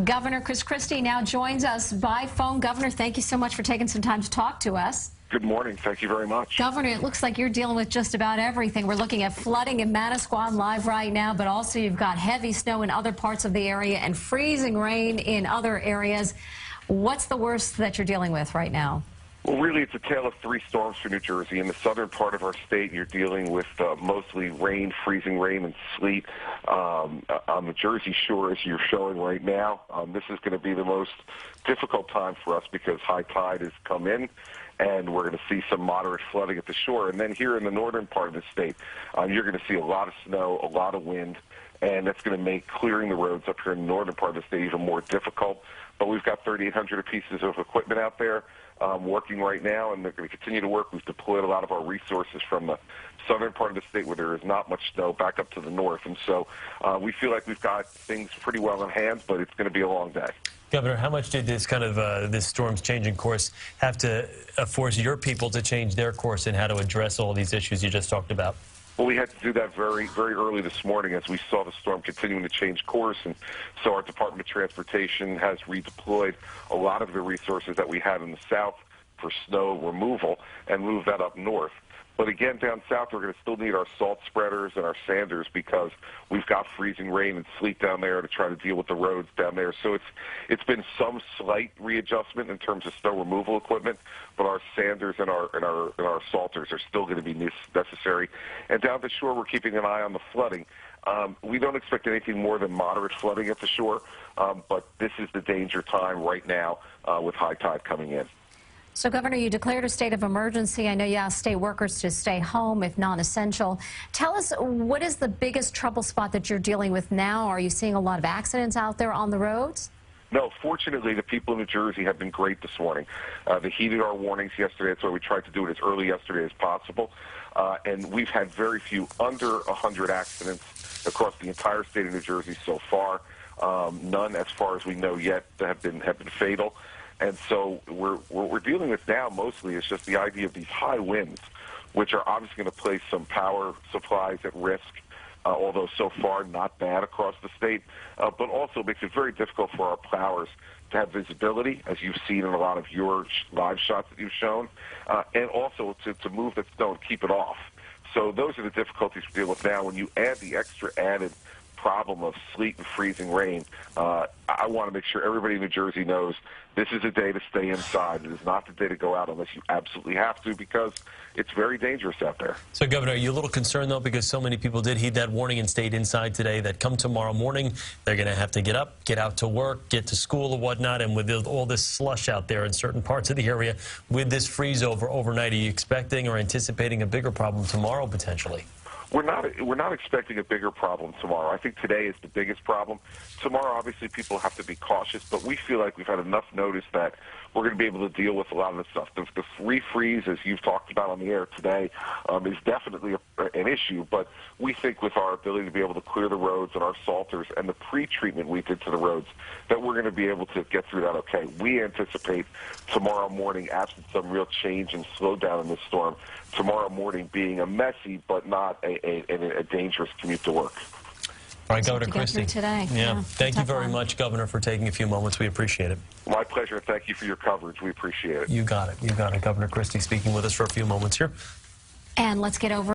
Governor Christie now joins us by phone. Governor, thank you so much for taking some time to talk to us. Good morning. Thank you very much. Governor, it looks like you're dealing with just about everything. We're looking at flooding in Manasquan live right now, but also you've got heavy snow in other parts of the area and freezing rain in other areas. What's the worst that you're dealing with right now? Well, really, it's a tale of three storms for New Jersey. In the southern part of our state, you're dealing with mostly rain, freezing rain, and sleet. On the Jersey shore, as you're showing right now, this is going to be the most difficult time for us because high tide has come in, and we're going to see some moderate flooding at the shore. And then here in the northern part of the state, you're going to see a lot of snow, a lot of wind, and that's going to make clearing the roads up here in the northern part of the state even more difficult. But we've got 3,800 pieces of equipment out there working right now, and they're going to continue to work. We've deployed a lot of our resources from the southern part of the state where there is not much snow back up to the north. And so we feel like we've got things pretty well in hand, but it's going to be a long day. Governor, how much did this this storm's changing course have to force your people to change their course and how to address all these issues you just talked about? Well, we had to do that very, very early this morning as we saw the storm continuing to change course. And so our Department of Transportation has redeployed a lot of the resources that we had in the south for snow removal and moved that up north. But again, down south, we're going to still need our salt spreaders and our sanders because we've got freezing rain and sleet down there to try to deal with the roads down there. So it's been some slight readjustment in terms of snow removal equipment, but our sanders and our salters are still going to be necessary. And down the shore, we're keeping an eye on the flooding. We don't expect anything more than moderate flooding at the shore, but this is the danger time right now with high tide coming in. So, Governor, you declared a state of emergency. I know you asked state workers to stay home if non-essential. Tell us, what is the biggest trouble spot that you're dealing with now? Are you seeing a lot of accidents out there on the roads? No, fortunately, the people in New Jersey have been great this morning. They heeded our warnings yesterday. That's why we tried to do it as early yesterday as possible. And we've had very few, under 100 accidents across the entire state of New Jersey so far. None, as far as we know yet, that have been fatal. And so what we're dealing with now mostly is just the idea of these high winds, which are obviously going to place some power supplies at risk, although so far not bad across the state, but also makes it very difficult for our plowers to have visibility, as you've seen in a lot of your live shots that you've shown, and also to move that snow and keep it off. So those are the difficulties we deal with now. When you add the extra added problem of sleet and freezing rain, I want to make sure everybody in New Jersey knows this is a day to stay inside. It is not the day to go out unless you absolutely have to, because it's very dangerous out there. So, Governor, are you a little concerned, though, because so many people did heed that warning and stayed inside today, that come tomorrow morning, they're going to have to get up, get out to work, get to school or whatnot, and with all this slush out there in certain parts of the area, with this freeze over overnight, are you expecting or anticipating a bigger problem tomorrow, potentially? We're not expecting a bigger problem tomorrow. I think today is the biggest problem. Tomorrow, obviously, people have to be cautious, but we feel like we've had enough notice that we're going to be able to deal with a lot of this stuff. The refreeze, as you've talked about on the air today, is definitely an issue, but we think with our ability to be able to clear the roads and our salters and the pre-treatment we did to the roads, that we're going to be able to get through that okay. We anticipate tomorrow morning, absent some real change and slowdown in this storm, tomorrow morning being a messy but not a dangerous commute to work. All right, Governor Christie. Today. Yeah. Thank you very much, Governor, for taking a few moments. We appreciate it. My pleasure. Thank you for your coverage. We appreciate it. You got it. You got it. Governor Christie speaking with us for a few moments here. And let's get over